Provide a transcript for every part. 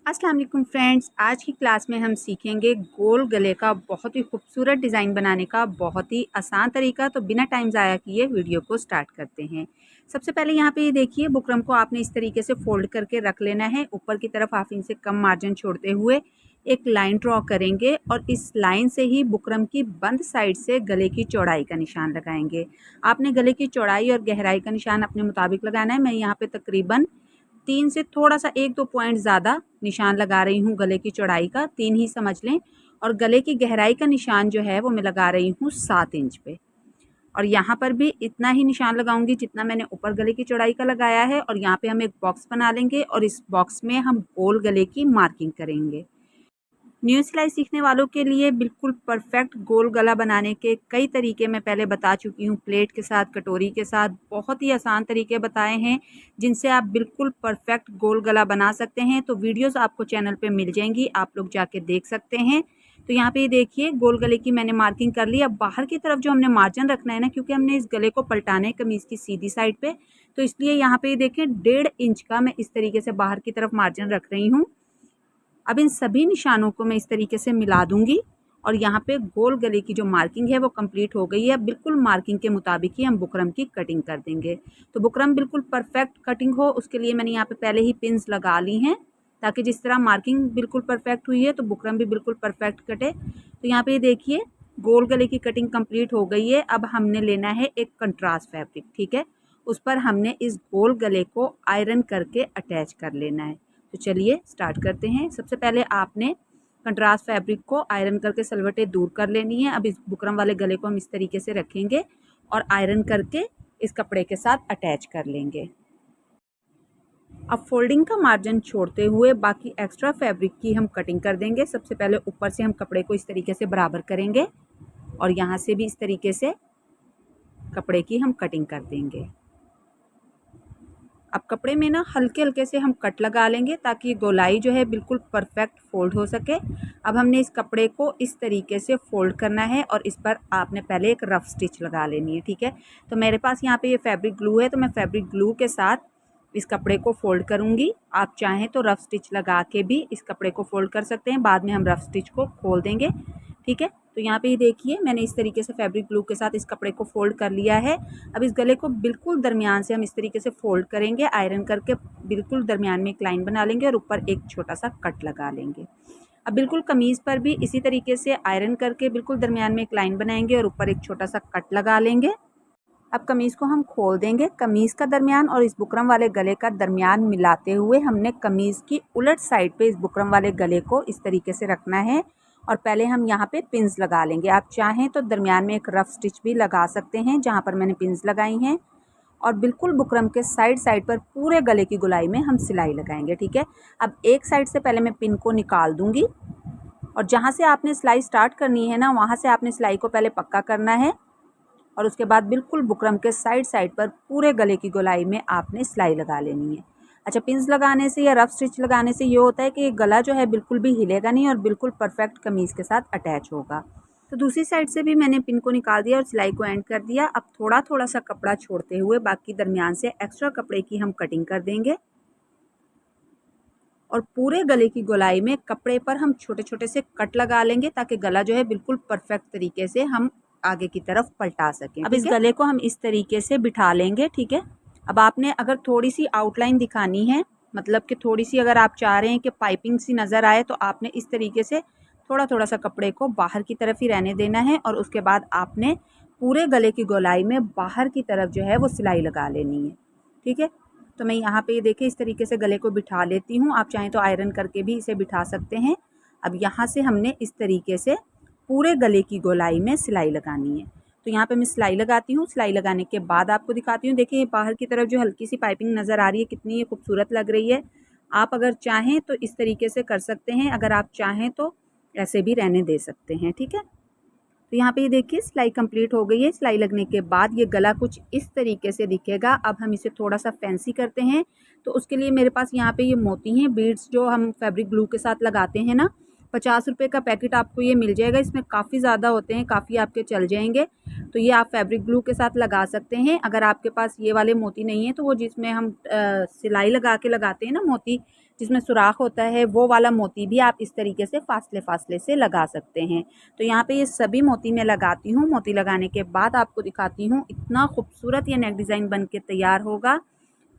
अस्सलाम वालेकुम फ्रेंड्स, आज की क्लास में हम सीखेंगे गोल गले का बहुत ही खूबसूरत डिज़ाइन बनाने का बहुत ही आसान तरीका। तो बिना टाइम ज़ाया किए वीडियो को स्टार्ट करते हैं। सबसे पहले यहाँ पे ये देखिए, बुकरम को आपने इस तरीके से फोल्ड करके रख लेना है। ऊपर की तरफ 1/2 इंच से कम मार्जिन छोड़ते हुए एक लाइन ड्रॉ करेंगे और इस लाइन से ही बुकरम की बंद साइड से गले की चौड़ाई का निशान लगाएंगे। आपने गले की चौड़ाई और गहराई का निशान अपने मुताबिक लगाना है। मैं यहाँ पे तकरीबन 3 से थोड़ा-सा 1-2 पॉइंट ज़्यादा निशान लगा रही हूँ गले की चौड़ाई का, 3 ही समझ लें। और गले की गहराई का निशान जो है वो मैं लगा रही हूँ 7 इंच पे। और यहाँ पर भी इतना ही निशान लगाऊंगी जितना मैंने ऊपर गले की चौड़ाई का लगाया है। और यहाँ पे हम एक बॉक्स बना लेंगे और इस बॉक्स में हम गोल गले की मार्किंग करेंगे। न्यू सिलाई सीखने वालों के लिए बिल्कुल परफेक्ट गोल गला बनाने के कई तरीके मैं पहले बता चुकी हूँ। प्लेट के साथ, कटोरी के साथ बहुत ही आसान तरीके बताए हैं जिनसे आप बिल्कुल परफेक्ट गोल गला बना सकते हैं। तो वीडियोस आपको चैनल पे मिल जाएंगी, आप लोग जाके देख सकते हैं। तो यहाँ पे देखिए, गोल गले की मैंने मार्किंग कर ली। अब बाहर की तरफ जो हमने मार्जिन रखना है ना, क्योंकि हमने इस गले को पलटाना है कमीज़ की सीधी साइड पे, तो इसलिए यहाँ पे देखिए 1.5 इंच का मैं इस तरीके से बाहर की तरफ मार्जिन रख रही हूँ। अब इन सभी निशानों को मैं इस तरीके से मिला दूंगी और यहाँ पे गोल गले की जो मार्किंग है वो कंप्लीट हो गई है। बिल्कुल मार्किंग के मुताबिक ही हम बुकरम की कटिंग कर देंगे। तो बुकरम बिल्कुल परफेक्ट कटिंग हो, उसके लिए मैंने यहाँ पे पहले ही पिन्स लगा ली हैं, ताकि जिस तरह मार्किंग बिल्कुल परफेक्ट हुई है तो बुकरम भी बिल्कुल परफेक्ट कटे। तो यहाँ पे देखिए, गोल गले की कटिंग कंप्लीट हो गई है। अब हमने लेना है एक कंट्रास्ट फैब्रिक, ठीक है। उस पर हमने इस गोल गले को आयरन करके अटैच कर लेना है। तो चलिए स्टार्ट करते हैं। सबसे पहले आपने कंट्रास्ट फैब्रिक को आयरन करके सलवटें दूर कर लेनी है। अब इस बुकरम वाले गले को हम इस तरीके से रखेंगे और आयरन करके इस कपड़े के साथ अटैच कर लेंगे। अब फोल्डिंग का मार्जिन छोड़ते हुए बाकी एक्स्ट्रा फैब्रिक की हम कटिंग कर देंगे। सबसे पहले ऊपर से हम कपड़े को इस तरीके से बराबर करेंगे और यहाँ से भी इस तरीके से कपड़े की हम कटिंग कर देंगे। अब कपड़े में ना हल्के हल्के से हम कट लगा लेंगे ताकि गोलाई जो है बिल्कुल परफेक्ट फोल्ड हो सके। अब हमने इस कपड़े को इस तरीके से फोल्ड करना है और इस पर आपने पहले एक रफ स्टिच लगा लेनी है, ठीक है। तो मेरे पास यहाँ पे ये फैब्रिक ग्लू है, तो मैं फैब्रिक ग्लू के साथ इस कपड़े को फोल्ड करूँगी। आप चाहें तो रफ स्टिच लगा के भी इस कपड़े को फोल्ड कर सकते हैं, बाद में हम रफ स्टिच को खोल देंगे, ठीक है। तो यहाँ पे ये देखिए, मैंने इस तरीके से फैब्रिक ग्लू के साथ इस कपड़े को फोल्ड कर लिया है। अब इस गले को बिल्कुल दरमियान से हम इस तरीके से फोल्ड करेंगे, आयरन करके बिल्कुल दरमियान में एक लाइन बना लेंगे और ऊपर एक छोटा सा कट लगा लेंगे। अब बिल्कुल कमीज़ पर भी इसी तरीके से आयरन करके बिल्कुल दरमियान में एक लाइन बनाएंगे और ऊपर एक छोटा सा कट लगा लेंगे। अब कमीज़ को हम खोल देंगे। कमीज़ का दरमियान और इस बुकरम वाले गले का दरमियान मिलाते हुए हमने कमीज़ की उलट साइड पे इस बुकरम वाले गले को इस तरीके से रखना है और पहले हम यहाँ पे पिन्स लगा लेंगे। आप चाहें तो दरमियान में एक रफ स्टिच भी लगा सकते हैं जहाँ पर मैंने पिन्स लगाई हैं। और बिल्कुल बुकरम के साइड साइड पर पूरे गले की गोलाई में हम सिलाई लगाएंगे, ठीक है। अब एक साइड से पहले मैं पिन को निकाल दूंगी और जहाँ से आपने सिलाई स्टार्ट करनी है ना, वहाँ से आपने सिलाई को पहले पक्का करना है और उसके बाद बिल्कुल बुकरम के साइड साइड पर पूरे गले की गोलाई में आपने सिलाई लगा लेनी है। अच्छा, पिन्स लगाने से या रफ स्टिच लगाने से ये होता है कि गला जो है बिल्कुल भी हिलेगा नहीं और बिल्कुल परफेक्ट कमीज़ के साथ अटैच होगा। तो दूसरी साइड से भी मैंने पिन को निकाल दिया और सिलाई को एंड कर दिया। अब थोड़ा थोड़ा सा कपड़ा छोड़ते हुए बाकी दरमियान से एक्स्ट्रा कपड़े की हम कटिंग कर देंगे और पूरे गले की गोलाई में कपड़े पर हम छोटे छोटे से कट लगा लेंगे ताकि गला जो है बिल्कुल परफेक्ट तरीके से हम आगे की तरफ पलटा सकें। अब इस गले को हम इस तरीके से बिठा लेंगे, ठीक है। अब आपने अगर थोड़ी सी आउटलाइन दिखानी है, मतलब कि थोड़ी सी अगर आप चाह रहे हैं कि पाइपिंग सी नज़र आए, तो आपने इस तरीके से थोड़ा थोड़ा सा कपड़े को बाहर की तरफ ही रहने देना है और उसके बाद आपने पूरे गले की गोलाई में बाहर की तरफ जो है वो सिलाई लगा लेनी है, ठीक है। तो मैं यहाँ पे देखिए इस तरीके से गले को बिठा लेती हूँ। आप चाहें तो आयरन करके भी इसे बिठा सकते हैं। अब यहाँ से हमने इस तरीके से पूरे गले की गोलाई में सिलाई लगानी है। तो यहाँ पे मैं सिलाई लगाती हूँ। सिलाई लगाने के बाद आपको दिखाती हूँ। देखिए बाहर की तरफ जो हल्की सी पाइपिंग नज़र आ रही है, कितनी ये खूबसूरत लग रही है। आप अगर चाहें तो इस तरीके से कर सकते हैं, अगर आप चाहें तो ऐसे भी रहने दे सकते हैं, ठीक है। तो यहाँ पे ये देखिए सिलाई कंप्लीट हो गई है। सिलाई लगने के बाद ये गला कुछ इस तरीके से दिखेगा। अब हम इसे थोड़ा सा फैंसी करते हैं, तो उसके लिए मेरे पास यहाँ पे ये मोती हैं, बीड्स जो हम फैब्रिक ग्लू के साथ लगाते हैं ना, 50 रुपये का पैकेट आपको ये मिल जाएगा। इसमें काफ़ी ज़्यादा होते हैं, काफ़ी आपके चल जाएंगे। तो ये आप फैब्रिक ग्लू के साथ लगा सकते हैं। अगर आपके पास ये वाले मोती नहीं है तो वो जिसमें हम सिलाई लगा के लगाते हैं ना मोती, जिसमें सुराख होता है वो वाला मोती भी आप इस तरीके से फासले से लगा सकते हैं। तो यहाँ पे ये सभी मोती मैं लगाती हूँ। मोती लगाने के बाद आपको दिखाती हूँ, इतना खूबसूरत ये नेक डिज़ाइन बन के तैयार होगा।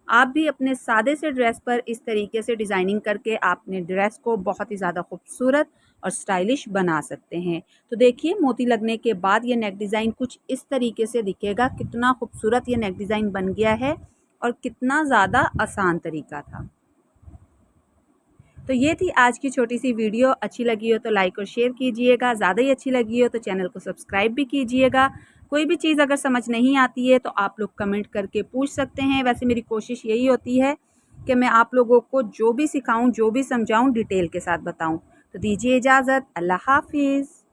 आप भी अपने सादे से ड्रेस पर इस तरीके से डिज़ाइनिंग करके आपने ड्रेस को बहुत ही ज़्यादा खूबसूरत और स्टाइलिश बना सकते हैं। तो देखिए, मोती लगने के बाद ये नेक डिज़ाइन कुछ इस तरीके से दिखेगा। कितना खूबसूरत ये नेक डिज़ाइन बन गया है और कितना ज़्यादा आसान तरीका था। तो ये थी आज की छोटी सी वीडियो। अच्छी लगी हो तो लाइक और शेयर कीजिएगा। ज़्यादा ही अच्छी लगी हो तो चैनल को सब्सक्राइब भी कीजिएगा। कोई भी चीज़ अगर समझ नहीं आती है तो आप लोग कमेंट करके पूछ सकते हैं। वैसे मेरी कोशिश यही होती है कि मैं आप लोगों को जो भी सिखाऊं, जो भी समझाऊं, डिटेल के साथ बताऊं। तो दीजिए इजाज़त। अल्लाह हाफिज़।